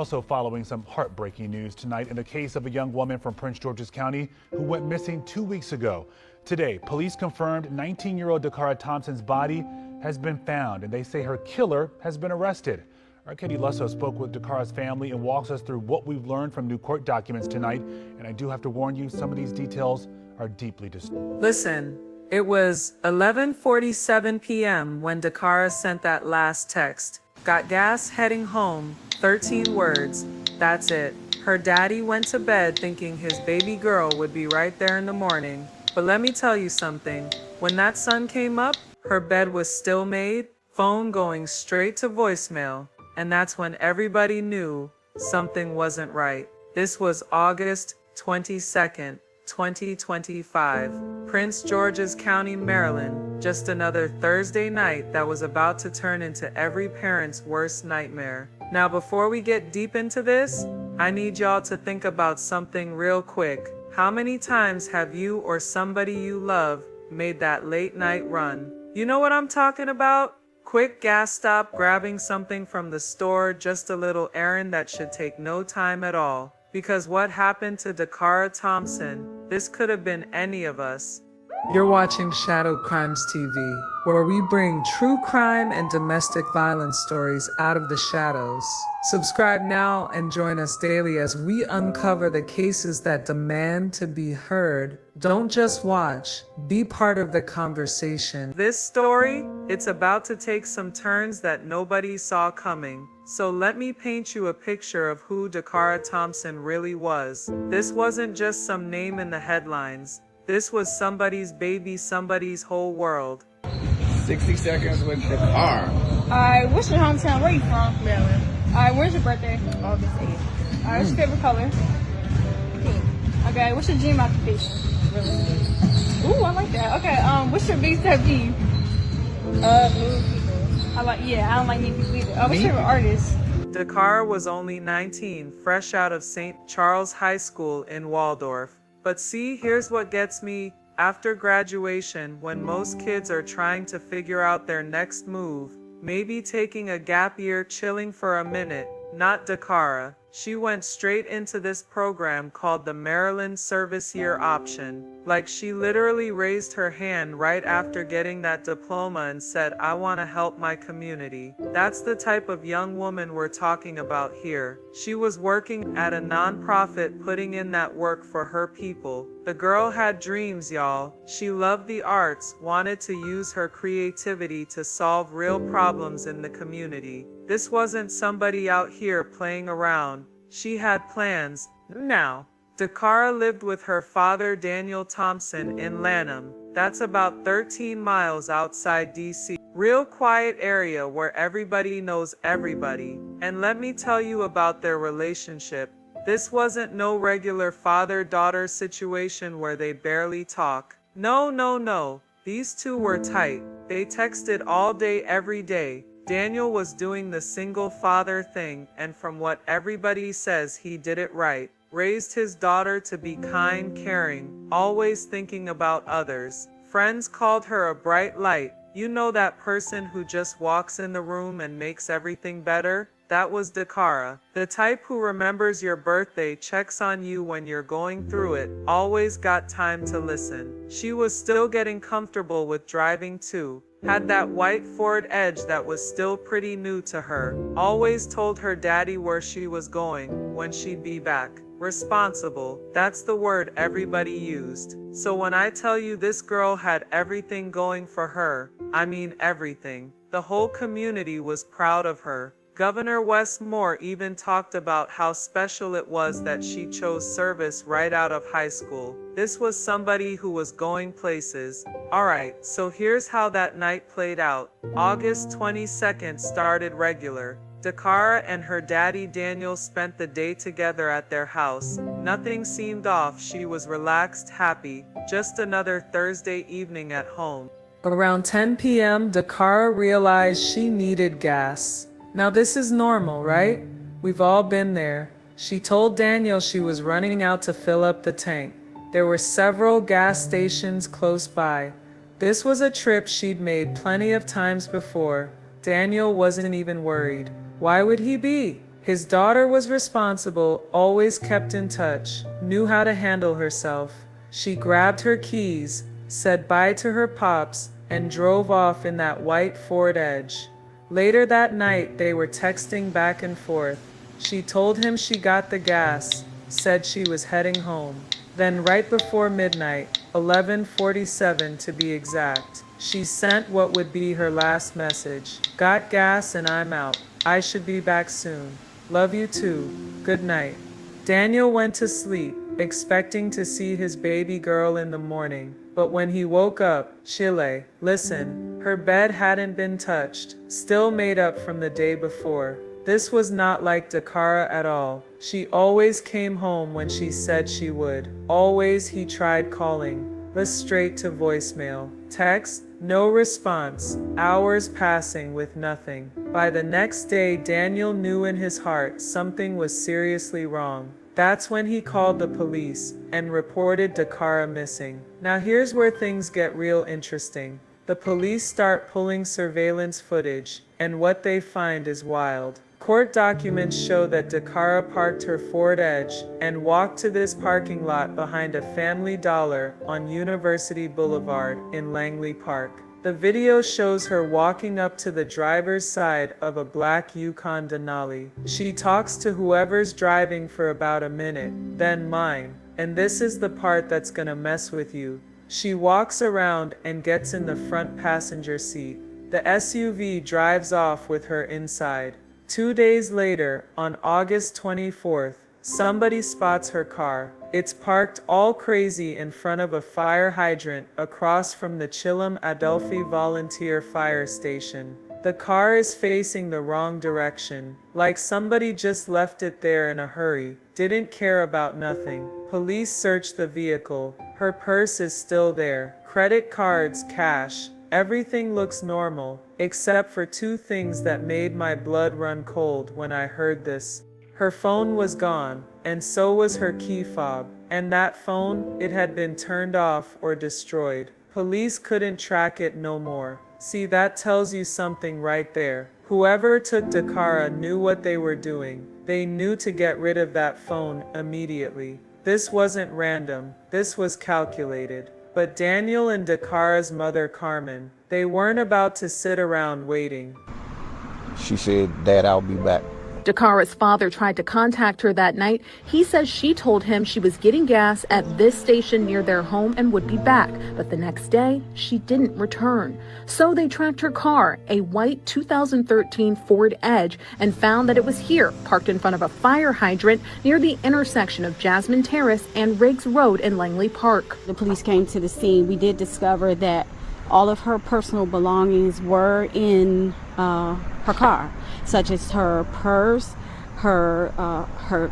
also following some heartbreaking news tonight in the case of a young woman from Prince George's County who went missing 2 weeks ago. Today, police confirmed 19-year-old Dakara Thompson's body has been found, and they say her killer has been arrested. Our Katie Lusso spoke with Dakara's family and walks us through what we've learned from new court documents tonight. And I do have to warn you, some of these details are deeply disturbing. Listen, it was 11:47 p.m. when Dakara sent that last text. Got gas, heading home, 13 words. That's it. Her daddy went to bed thinking his baby girl would be right there in the morning. But let me tell you something. When that sun came up, her bed was still made, phone going straight to voicemail. And that's when everybody knew something wasn't right. This was August 22nd, 2025, Prince George's County, Maryland. Just another Thursday night that was about to turn into every parent's worst nightmare. Now, before we get deep into this, I need y'all to think about something real quick. How many times have you or somebody you love made that late night run? You know what I'm talking about? Quick gas stop, grabbing something from the store, just a little errand that should take no time at all. Because what happened to Dakara Thompson, this could have been any of us. You're watching Shadow Crimes TV, where we bring true crime and domestic violence stories out of the shadows. Subscribe now and join us daily as we uncover the cases that demand to be heard. Don't just watch, be part of the conversation. This story, it's about to take some turns that nobody saw coming. So let me paint you a picture of who Dakara Thompson really was. This wasn't just some name in the headlines. This was somebody's baby, somebody's whole world. 60 seconds with Dakara. Alright, what's your hometown? Where you from? Maryland. Alright, where's your birthday? August 8th. Alright, what's your favorite color? Pink. Okay, what's your dream occupation? Real estate. Ooh, I like that. Okay, what's your biggest pet peeve? Mean people. I don't like mean people either. What's your favorite artist? Dakara was only 19, fresh out of St. Charles High School in Waldorf. But see, here's what gets me. After graduation, when most kids are trying to figure out their next move, maybe taking a gap year, chilling for a minute, not Dakara. She went straight into this program called the Maryland Service Year Option. Like, she literally raised her hand right after getting that diploma and said, I want to help my community. That's the type of young woman we're talking about here. She was working at a nonprofit, putting in that work for her people. The girl had dreams, y'all. She loved the arts, wanted to use her creativity to solve real problems in the community. This wasn't somebody out here playing around. She had plans. Now, Dakara lived with her father, Daniel Thompson, in Lanham. That's about 13 miles outside D.C. Real quiet area where everybody knows everybody. And let me tell you about their relationship. This wasn't no regular father-daughter situation where they barely talk. No. These two were tight. They texted all day, every day. Daniel was doing the single father thing, and from what everybody says, he did it right. Raised his daughter to be kind, caring, always thinking about others. Friends called her a bright light. You know, that person who just walks in the room and makes everything better? That was Dakara. The type who remembers your birthday, checks on you when you're going through it, always got time to listen. She was still getting comfortable with driving too. Had that white Ford Edge that was still pretty new to her. Always told her daddy where she was going, when she'd be back. Responsible, that's the word everybody used. So when I tell you this girl had everything going for her, I mean everything. The whole community was proud of her. Governor Wes Moore even talked about how special it was that she chose service right out of high school. This was somebody who was going places. Alright, so here's how that night played out. August 22nd started regular. Dakara and her daddy Daniel spent the day together at their house. Nothing seemed off. She was relaxed, happy. Just another Thursday evening at home. Around 10 p.m., Dakara realized she needed gas. Now this is normal, right? We've all been there. She told Daniel she was running out to fill up the tank. There were several gas stations close by. This was a trip she'd made plenty of times before. Daniel wasn't even worried. Why would he be? His daughter was responsible, always kept in touch, knew how to handle herself. She grabbed her keys, said bye to her pops, and drove off in that white Ford Edge. Later that night, they were texting back and forth. She told him she got the gas, said she was heading home. Then right before midnight, 11:47 to be exact, she sent what would be her last message. Got gas and I'm out. I should be back soon. Love you too. Good night. Daniel went to sleep, expecting to see his baby girl in the morning. But when he woke up, Chile, listen, her bed hadn't been touched, still made up from the day before. This was not like Dakara at all. She always came home when she said she would. Always he tried calling, but straight to voicemail. Text, no response. Hours passing with nothing. By the next day, Daniel knew in his heart something was seriously wrong. That's when he called the police and reported Dakara missing. Now here's where things get real interesting. The police start pulling surveillance footage, and what they find is wild. Court documents show that Dakara parked her Ford Edge and walked to this parking lot behind a Family Dollar on University Boulevard in Langley Park. The video shows her walking up to the driver's side of a black Yukon Denali. She talks to whoever's driving for about a minute, then mine. And this is the part that's gonna mess with you. She walks around and gets in the front passenger seat. The SUV drives off with her inside. 2 days later, on August 24th, somebody spots her car. It's parked all crazy in front of a fire hydrant across from the Chilham Adelphi Volunteer Fire Station. The car is facing the wrong direction, like somebody just left it there in a hurry, didn't care about nothing. Police search the vehicle. Her purse is still there. Credit cards, cash. Everything looks normal, except for two things that made my blood run cold when I heard this. Her phone was gone, and so was her key fob. And that phone, it had been turned off or destroyed. Police couldn't track it no more. See, that tells you something right there. Whoever took Dakara knew what they were doing. They knew to get rid of that phone immediately. This wasn't random, this was calculated. But Daniel and Dakara's mother, Carmen, they weren't about to sit around waiting. She said, Dad, I'll be back. Dakara's father tried to contact her that night. He says she told him she was getting gas at this station near their home and would be back. But the next day, she didn't return. So they tracked her car, a white 2013 Ford Edge, and found that it was here, parked in front of a fire hydrant near the intersection of Jasmine Terrace and Riggs Road in Langley Park. The police came to the scene. We did discover that all of her personal belongings were in her car, such as her purse, her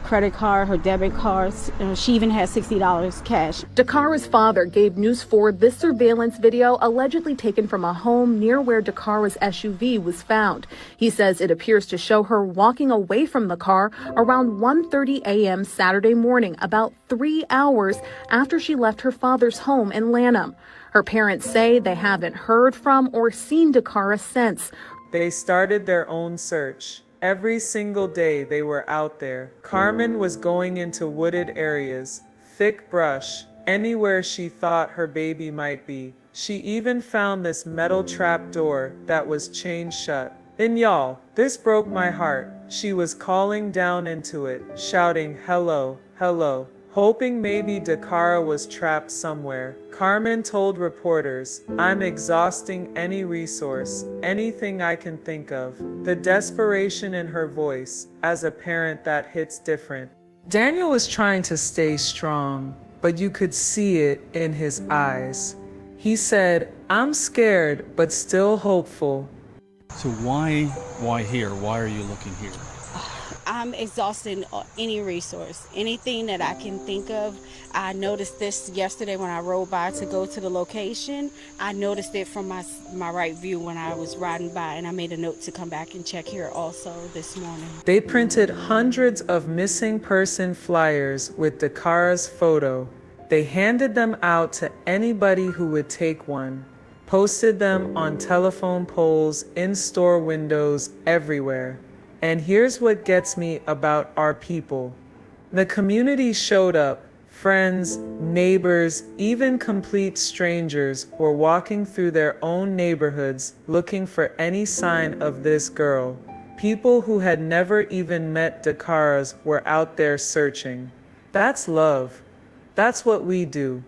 credit card, her debit cards. She even had $60 cash. Dakara's father gave News 4 this surveillance video allegedly taken from a home near where Dakara's SUV was found. He says it appears to show her walking away from the car around 1:30 a.m. Saturday morning, about 3 hours after she left her father's home in Lanham. Her parents say they haven't heard from or seen Dakara since. They started their own search. Every single day they were out there. Carmen was going into wooded areas, thick brush, anywhere she thought her baby might be. She even found this metal trap door that was chained shut. And y'all, this broke my heart. She was calling down into it, shouting, "Hello, hello," hoping maybe Dakara was trapped somewhere. Carmen told reporters, "I'm exhausting any resource, anything I can think of." The desperation in her voice, as a parent, that hits different. Daniel was trying to stay strong, but you could see it in his eyes. He said, "I'm scared, but still hopeful." So why here? Why are you looking here? I'm exhausting any resource, anything that I can think of. I noticed this yesterday when I rode by to go to the location. I noticed it from my right view when I was riding by, and I made a note to come back and check here also this morning. They printed hundreds of missing person flyers with Dakara's photo. They handed them out to anybody who would take one, posted them on telephone poles, in store windows, everywhere. And here's what gets me about our people. The community showed up. Friends, neighbors, even complete strangers were walking through their own neighborhoods looking for any sign of this girl. People who had never even met Dakaras were out there searching. That's love. That's what we do.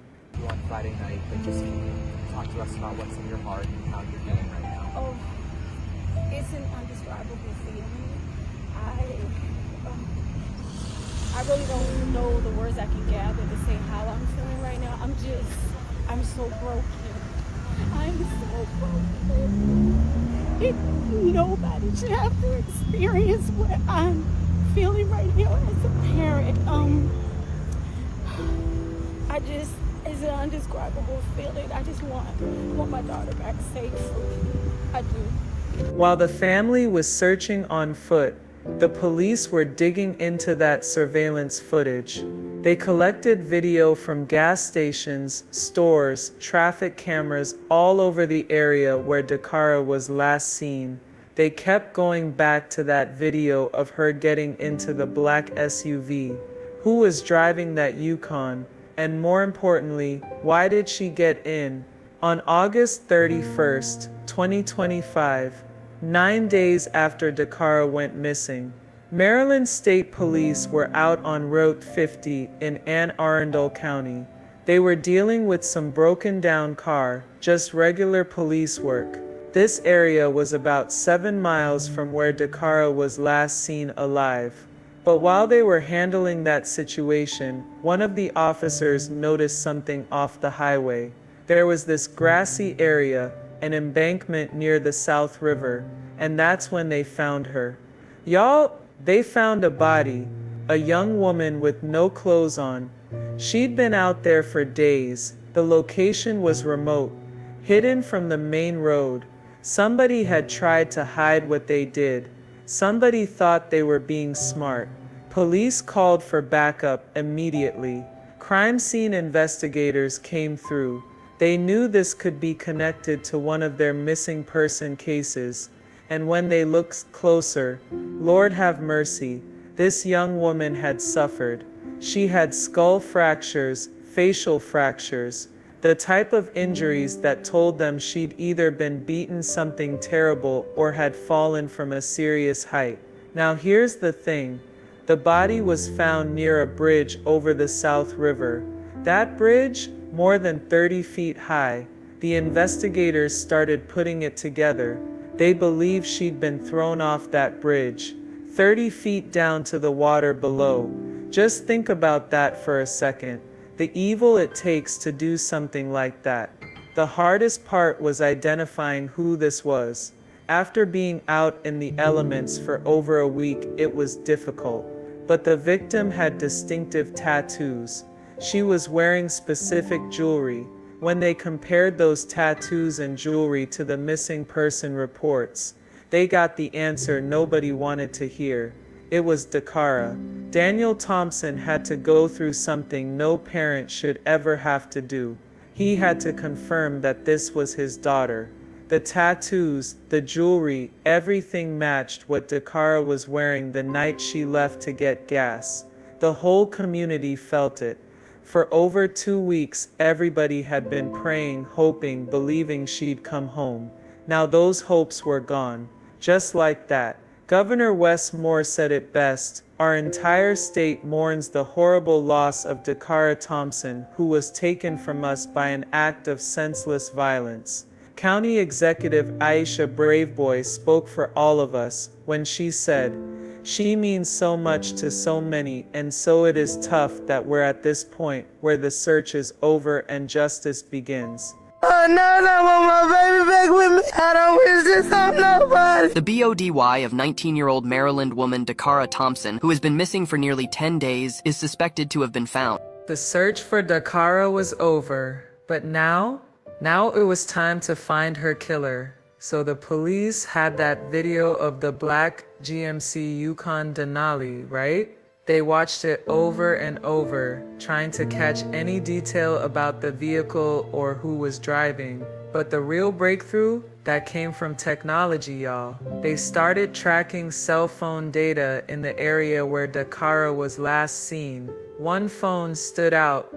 On Friday night, but just talk to us about what's in your heart and how you're feeling right now. Oh, it's an undescribable feeling. I really don't know the words I can gather to say how I'm feeling right now. I'm so broken. I'm so broken. Nobody should have to experience what I'm feeling right now as a parent. It's an undescribable feeling. I just want my daughter back safe. I do. While the family was searching on foot, the police were digging into that surveillance footage. They collected video from gas stations, stores, traffic cameras all over the area where Dakara was last seen. They kept going back to that video of her getting into the black SUV. Who was driving that Yukon? And more importantly, why did she get in? On August 31st, 2025, 9 days after Dakara went missing, Maryland State Police were out on Route 50 in Anne Arundel County. They were dealing with some broken down car, just regular police work. This area was about 7 miles from where Dakara was last seen alive. But while they were handling that situation, one of the officers noticed something off the highway. There was this grassy area, an embankment near the South River, and that's when they found her. Y'all, they found a body, a young woman with no clothes on. She'd been out there for days. The location was remote, hidden from the main road. Somebody had tried to hide what they did. Somebody thought they were being smart. Police called for backup immediately. Crime scene investigators came through. They knew this could be connected to one of their missing person cases. And when they looked closer, Lord have mercy, this young woman had suffered. She had skull fractures, facial fractures, the type of injuries that told them she'd either been beaten something terrible or had fallen from a serious height. Now here's the thing. The body was found near a bridge over the South River. That bridge, more than 30 feet high. The investigators started putting it together. They believe she'd been thrown off that bridge, 30 feet down to the water below. Just think about that for a second. The evil it takes to do something like that. The hardest part was identifying who this was. After being out in the elements for over a week, it was difficult. But the victim had distinctive tattoos. She was wearing specific jewelry. When they compared those tattoos and jewelry to the missing person reports, they got the answer nobody wanted to hear. It was Dakara. Daniel Thompson had to go through something no parent should ever have to do. He had to confirm that this was his daughter. The tattoos, the jewelry, everything matched what Dakara was wearing the night she left to get gas. The whole community felt it. For over 2 weeks, everybody had been praying, hoping, believing she'd come home. Now those hopes were gone. Just like that. Governor Wes Moore said it best. Our entire state mourns the horrible loss of Dakara Thompson, who was taken from us by an act of senseless violence. County Executive Aisha Braveboy spoke for all of us when she said, "She means so much to so many, and so it is tough that we're at this point where the search is over and justice begins." Oh no, I want my baby back with me. I don't wish this on nobody. The BODY of 19-year-old Maryland woman Dakara Thompson, who has been missing for nearly 10 days, is suspected to have been found. The search for Dakara was over, but now it was time to find her killer. So the police had that video of the black GMC Yukon Denali, right? They watched it over and over, trying to catch any detail about the vehicle or who was driving. But the real breakthrough, that came from technology, y'all. They started tracking cell phone data in the area where Dakara was last seen. One phone stood out.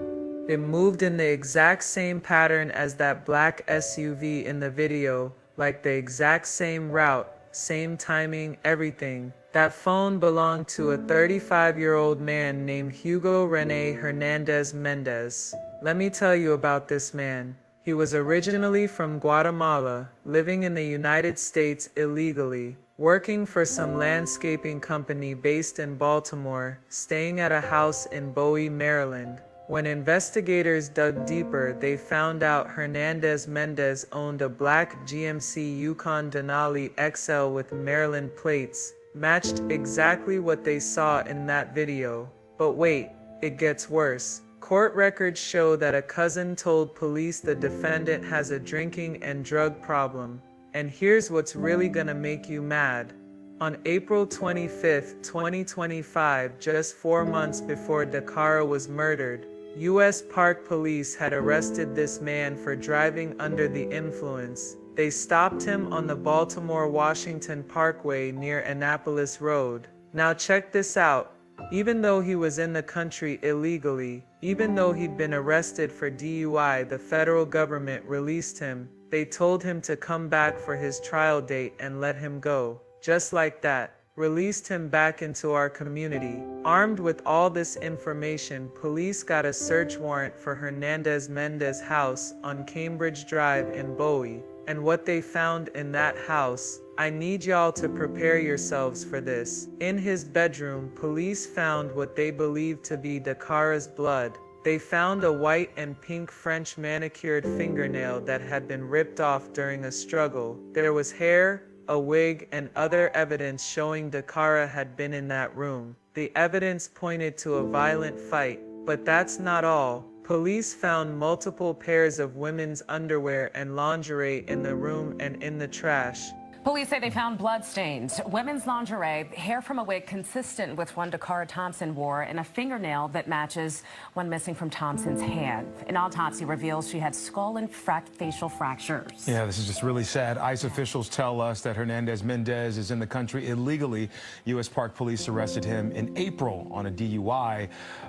It moved in the exact same pattern as that black SUV in the video, like the exact same route, same timing, everything. That phone belonged to a 35-year-old man named Hugo Rene Hernandez Mendez. Let me tell you about this man. He was originally from Guatemala, living in the United States illegally, working for some landscaping company based in Baltimore, staying at a house in Bowie, Maryland. When investigators dug deeper, they found out Hernandez Mendez owned a black GMC Yukon Denali XL with Maryland plates, matched exactly what they saw in that video. But wait, it gets worse. Court records show that a cousin told police the defendant has a drinking and drug problem. And here's what's really gonna make you mad. On April 25, 2025, just 4 months before Dakara was murdered, U.S. Park Police had arrested this man for driving under the influence. They stopped him on the Baltimore-Washington Parkway near Annapolis Road. Now check this out. Even though he was in the country illegally, even though he'd been arrested for DUI, the federal government released him. They told him to come back for his trial date and let him go. Just like that, released him back into our community. Armed with all this information, police got a search warrant for Hernandez Mendez's house on Cambridge Drive in Bowie. And what they found in that house, I need y'all to prepare yourselves for this. In his bedroom, police found what they believed to be Dakara's blood. They found a white and pink French manicured fingernail that had been ripped off during a struggle. There was hair, a wig, and other evidence showing Dakara had been in that room. The evidence pointed to a violent fight, but that's not all. Police found multiple pairs of women's underwear and lingerie in the room and in the trash. Police say they found bloodstains, women's lingerie, hair from a wig consistent with one Dakara Thompson wore, and a fingernail that matches one missing from Thompson's hand. An autopsy reveals she had skull and facial fractures. Yeah, this is just really sad. ICE officials tell us that Hernandez Mendez is in the country illegally. U.S. Park Police arrested him in April on a DUI,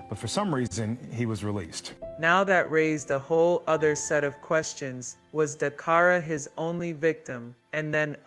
but for some reason, he was released. Now that raised a whole other set of questions. Was Dakara his only victim? And then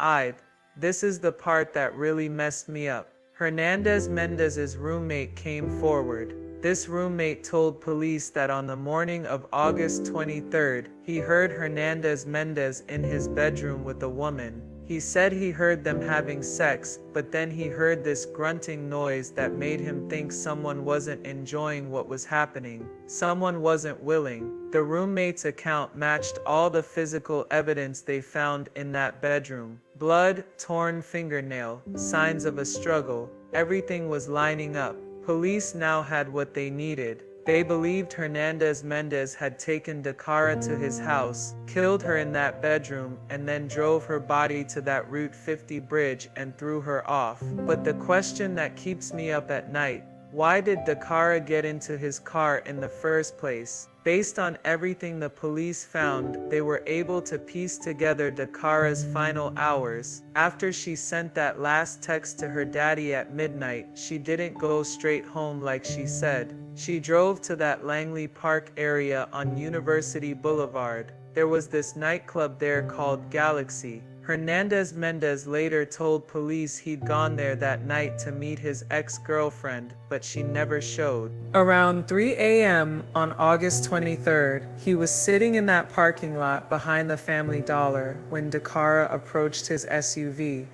this is the part that really messed me up. Hernandez Mendez's roommate came forward. This roommate told police that on the morning of August 23rd, he heard Hernandez Mendez in his bedroom with a woman. He said he heard them having sex, but then he heard this grunting noise that made him think someone wasn't enjoying what was happening. Someone wasn't willing. The roommate's account matched all the physical evidence they found in that bedroom. Blood, torn fingernail, signs of a struggle. Everything was lining up. Police now had what they needed. They believed Hernandez Mendez had taken Dakara to his house, killed her in that bedroom, and then drove her body to that Route 50 bridge and threw her off. But the question that keeps me up at night, why did Dakara get into his car in the first place? Based on everything the police found, they were able to piece together Dakara's final hours. After she sent that last text to her daddy at midnight, she didn't go straight home like she said. She drove to that Langley Park area on University Boulevard. There was this nightclub there called Galaxy. Hernandez Mendez later told police he'd gone there that night to meet his ex-girlfriend, but she never showed. Around 3 a.m. on August 23rd, he was sitting in that parking lot behind the Family Dollar when Dakara approached his SUV.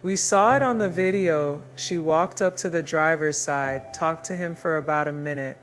We saw it on the video. She walked up to the driver's side, talked to him for about a minute,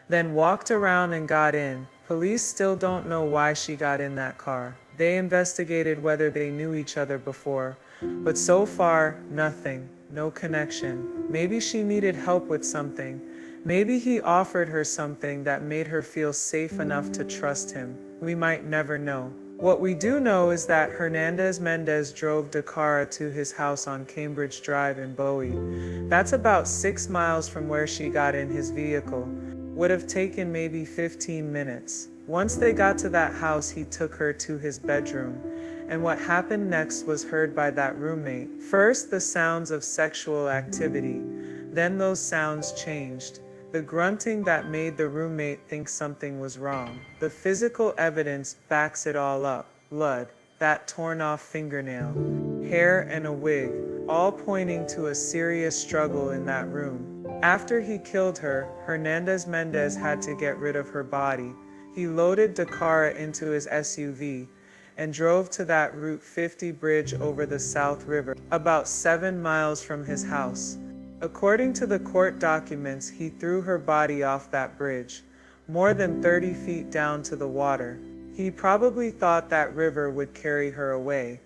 then walked around and got in. Police still don't know why she got in that car. They investigated whether they knew each other before, but so far, nothing, no connection. Maybe she needed help with something. Maybe he offered her something that made her feel safe enough to trust him. We might never know. What we do know is that Hernandez Mendez drove Dakara to his house on Cambridge Drive in Bowie. That's about 6 miles from where she got in his vehicle. Would have taken maybe 15 minutes. Once they got to that house, he took her to his bedroom. And what happened next was heard by that roommate. First, the sounds of sexual activity. Then those sounds changed. The grunting that made the roommate think something was wrong. The physical evidence backs it all up. Blood, that torn off fingernail, hair and a wig, all pointing to a serious struggle in that room. After he killed her, Hernandez Mendez had to get rid of her body. He loaded Dakara into his SUV and drove to that Route 50 bridge over the South River, about 7 miles from his house. According to the court documents, he threw her body off that bridge, more than 30 feet down to the water. He probably thought that river would carry her away,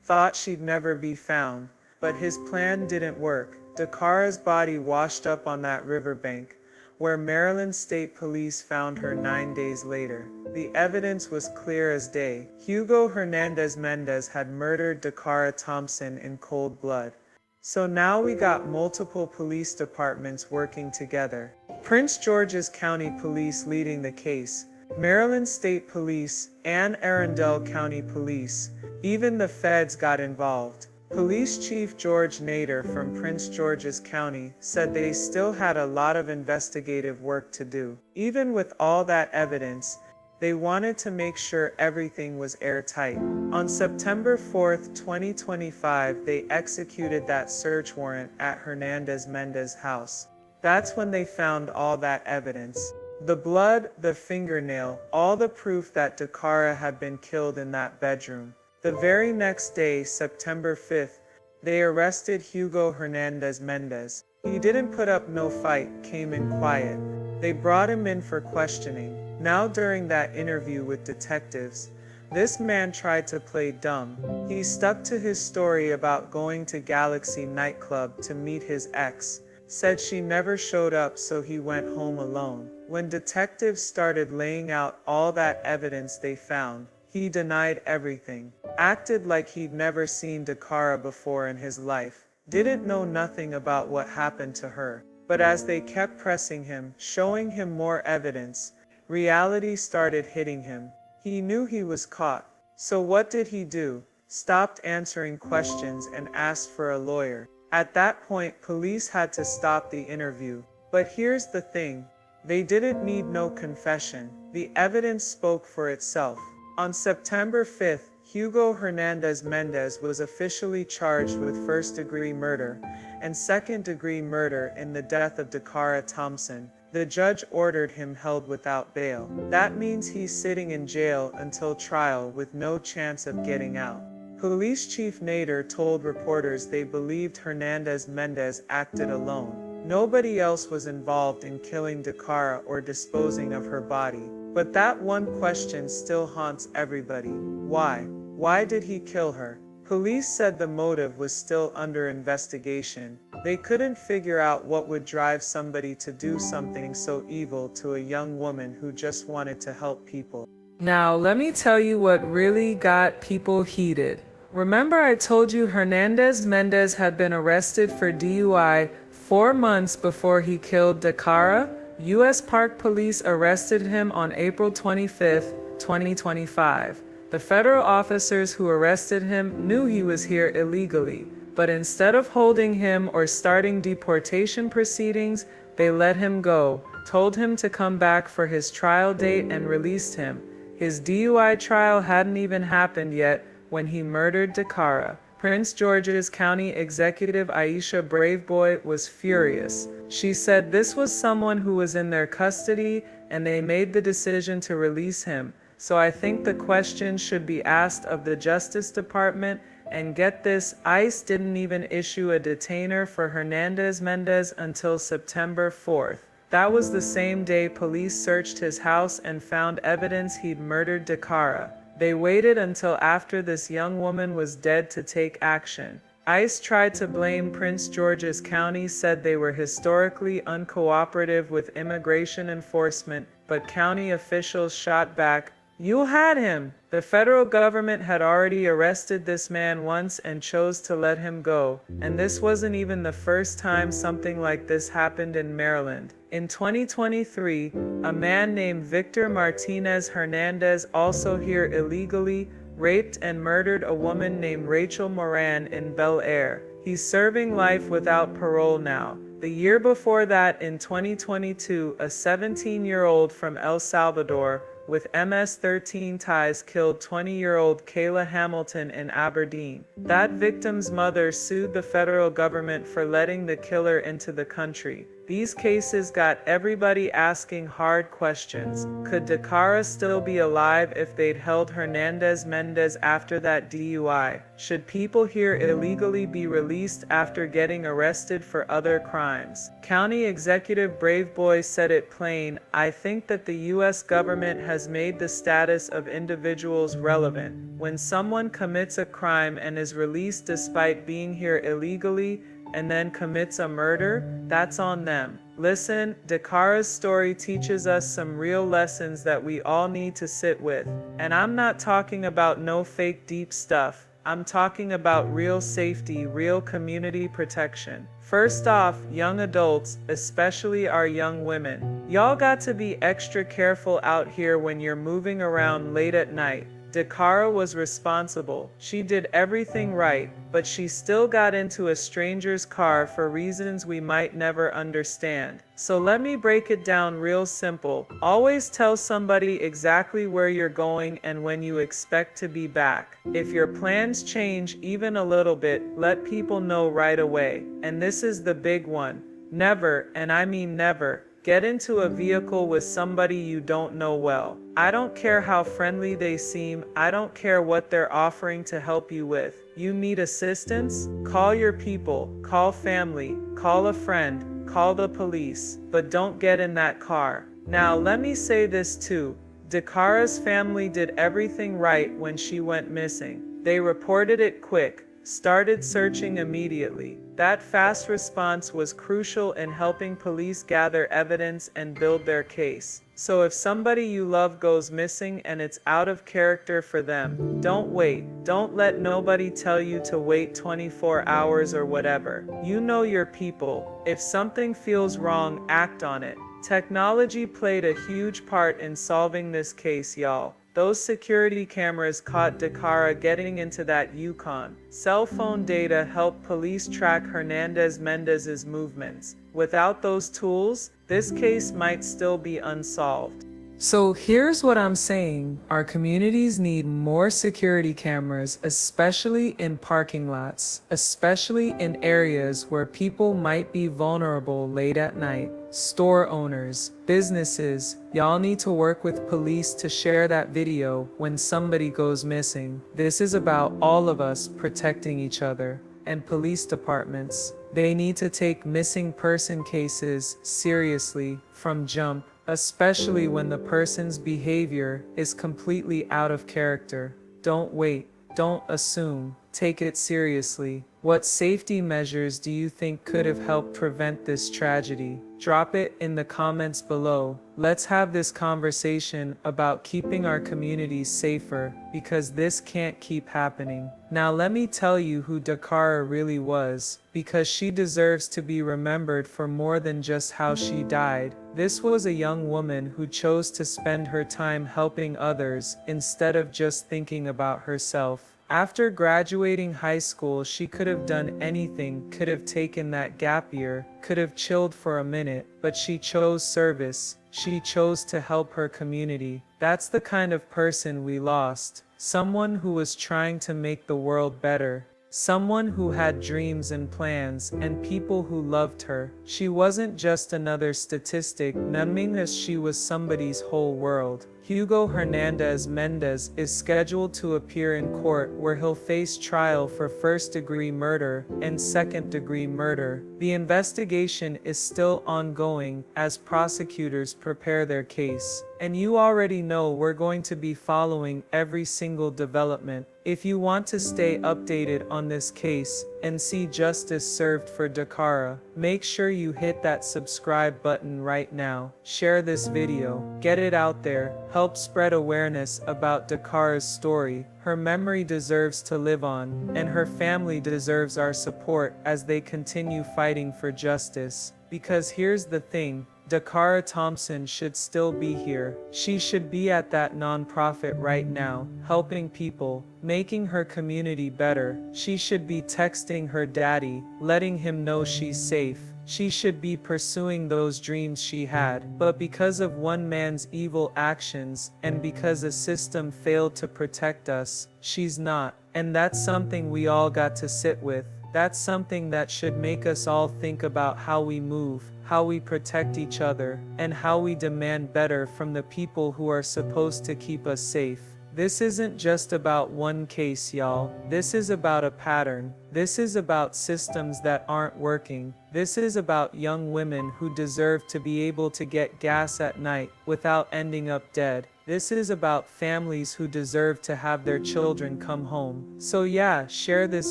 thought she'd never be found, but his plan didn't work. Dakara's body washed up on that riverbank, where Maryland State Police found her 9 days later. The evidence was clear as day. Hugo Hernandez Mendez had murdered Dakara Thompson in cold blood. So now we got multiple police departments working together. Prince George's County Police leading the case, Maryland State Police, and Arundel County Police. Even the feds got involved. Police Chief George Nader from Prince George's County said they still had a lot of investigative work to do. Even with all that evidence, they wanted to make sure everything was airtight. On September 4th, 2025, they executed that search warrant at Hernandez Mendez's house. That's when they found all that evidence. The blood, the fingernail, all the proof that Dakara had been killed in that bedroom. The very next day, September 5th, they arrested Hugo Hernandez Mendez. He didn't put up no fight, came in quiet. They brought him in for questioning. Now during that interview with detectives, this man tried to play dumb. He stuck to his story about going to Galaxy nightclub to meet his ex, said she never showed up so he went home alone. When detectives started laying out all that evidence they found, he denied everything, acted like he'd never seen Dakara before in his life, didn't know nothing about what happened to her. But as they kept pressing him, showing him more evidence, reality started hitting him. He knew he was caught. So what did he do? Stopped answering questions and asked for a lawyer. At that point, police had to stop the interview. But here's the thing, they didn't need no confession. The evidence spoke for itself. On September 5th, Hugo Hernandez Mendez was officially charged with first-degree murder and second-degree murder in the death of Dakara Thompson. The judge ordered him held without bail. That means he's sitting in jail until trial with no chance of getting out. Police Chief Nader told reporters they believed Hernandez Mendez acted alone. Nobody else was involved in killing Dakara or disposing of her body. But that one question still haunts everybody. Why? Why did he kill her? Police said the motive was still under investigation. They couldn't figure out what would drive somebody to do something so evil to a young woman who just wanted to help people. Now, let me tell you what really got people heated. Remember I told you Hernandez Mendez had been arrested for DUI 4 months before he killed Dakara? U.S. Park Police arrested him on April 25, 2025. The federal officers who arrested him knew he was here illegally, but instead of holding him or starting deportation proceedings, they let him go, told him to come back for his trial date and released him. His DUI trial hadn't even happened yet when he murdered Dakara. Prince George's County Executive Aisha Braveboy was furious. She said this was someone who was in their custody and they made the decision to release him. So I think the question should be asked of the Justice Department, and get this, ICE didn't even issue a detainer for Hernandez Mendez until September 4th. That was the same day police searched his house and found evidence he'd murdered Dakara. They waited until after this young woman was dead to take action. ICE tried to blame Prince George's County, said they were historically uncooperative with immigration enforcement, but county officials shot back. You had him. The federal government had already arrested this man once and chose to let him go. And this wasn't even the first time something like this happened in Maryland. In 2023, a man named Victor Martinez Hernandez, also here illegally, raped and murdered a woman named Rachel Moran in Bel Air. He's serving life without parole now. The year before that, in 2022, a 17-year-old from El Salvador with MS-13 ties killed 20-year-old Kayla Hamilton in Aberdeen. That victim's mother sued the federal government for letting the killer into the country. These cases got everybody asking hard questions. Could Dakara still be alive if they'd held Hernandez Mendez after that DUI? Should people here illegally be released after getting arrested for other crimes? County Executive Brave Boy said it plain, "I think that the U.S. government has made the status of individuals relevant. When someone commits a crime and is released despite being here illegally, and then commits a murder, that's on them." Listen, Dakara's story teaches us some real lessons that we all need to sit with. And I'm not talking about no fake deep stuff. I'm talking about real safety, real community protection. First off, young adults, especially our young women. Y'all got to be extra careful out here when you're moving around late at night. Dakara was responsible. She did everything right, but she still got into a stranger's car for reasons we might never understand. So let me break it down real simple. Always tell somebody exactly where you're going and when you expect to be back. If your plans change even a little bit, let people know right away. And this is the big one. Never, and I mean never, get into a vehicle with somebody you don't know well. I don't care how friendly they seem. I don't care what they're offering to help you with. You need assistance? Call your people, call family, call a friend, call the police, but don't get in that car. Now let me say this too. Dakara's family did everything right when she went missing. They reported it quick, started searching immediately. That fast response was crucial in helping police gather evidence and build their case. So if somebody you love goes missing and it's out of character for them, don't wait. Don't let nobody tell you to wait 24 hours or whatever. You know your people. If something feels wrong, act on it. Technology played a huge part in solving this case, y'all. Those security cameras caught Dakara getting into that Yukon. Cell phone data helped police track Hernandez Mendez's movements. Without those tools, this case might still be unsolved. So here's what I'm saying. Our communities need more security cameras, especially in parking lots, especially in areas where people might be vulnerable late at night. Store owners, businesses, y'all need to work with police to share that video when somebody goes missing. This is about all of us protecting each other. And police departments, they need to take missing person cases seriously from jump, especially when the person's behavior is completely out of character. Don't wait, don't assume, take it seriously. What safety measures do you think could have helped prevent this tragedy? Drop it in the comments below. Let's have this conversation about keeping our communities safer, because this can't keep happening. Now let me tell you who Dakara really was, because she deserves to be remembered for more than just how she died. This was a young woman who chose to spend her time helping others instead of just thinking about herself. After graduating high school, she could have done anything, could have taken that gap year, could have chilled for a minute, but she chose service. She chose to help her community. That's the kind of person we lost. Someone who was trying to make the world better. Someone who had dreams and plans, and people who loved her. She wasn't just another statistic, numbing as she was somebody's whole world. Hugo Hernandez Mendez is scheduled to appear in court where he'll face trial for first-degree murder and second-degree murder. The investigation is still ongoing as prosecutors prepare their case. And you already know we're going to be following every single development. If you want to stay updated on this case and see justice served for Dakara, make sure you hit that subscribe button right now. Share this video, get it out there, help spread awareness about Dakara's story. Her memory deserves to live on, and her family deserves our support as they continue fighting for justice. Because here's the thing, Dakara Thompson should still be here. She should be at that nonprofit right now, helping people, making her community better. She should be texting her daddy, letting him know she's safe. She should be pursuing those dreams she had. But because of one man's evil actions, and because a system failed to protect us, she's not. And that's something we all got to sit with. That's something that should make us all think about how we move, how we protect each other, and how we demand better from the people who are supposed to keep us safe. This isn't just about one case, y'all. This is about a pattern. This is about systems that aren't working. This is about young women who deserve to be able to get gas at night without ending up dead. This is about families who deserve to have their children come home. So yeah, share this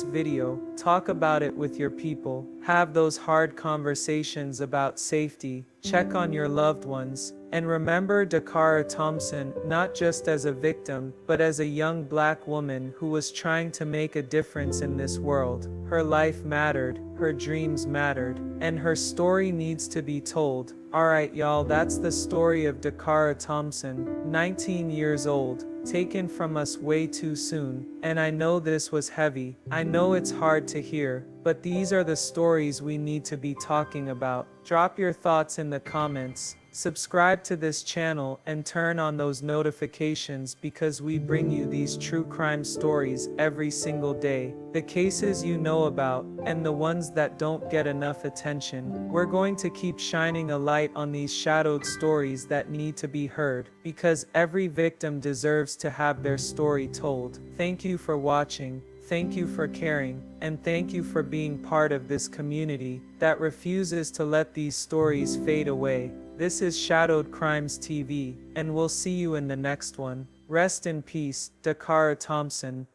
video, talk about it with your people, have those hard conversations about safety, check on your loved ones, and remember Dakara Thompson not just as a victim, but as a young black woman who was trying to make a difference in this world. Her life mattered, her dreams mattered, and her story needs to be told. Alright y'all, that's the story of Dakara Thompson, 19 years old, taken from us way too soon. And I know this was heavy, I know it's hard to hear, but these are the stories we need to be talking about. Drop your thoughts in the comments. Subscribe to this channel and turn on those notifications because we bring you these true crime stories every single day. The cases you know about and the ones that don't get enough attention. We're going to keep shining a light on these shadowed stories that need to be heard because every victim deserves to have their story told. Thank you for watching. Thank you for caring, and thank you for being part of this community that refuses to let these stories fade away. This is Shadowed Crimes TV, and we'll see you in the next one. Rest in peace, Dakara Thompson.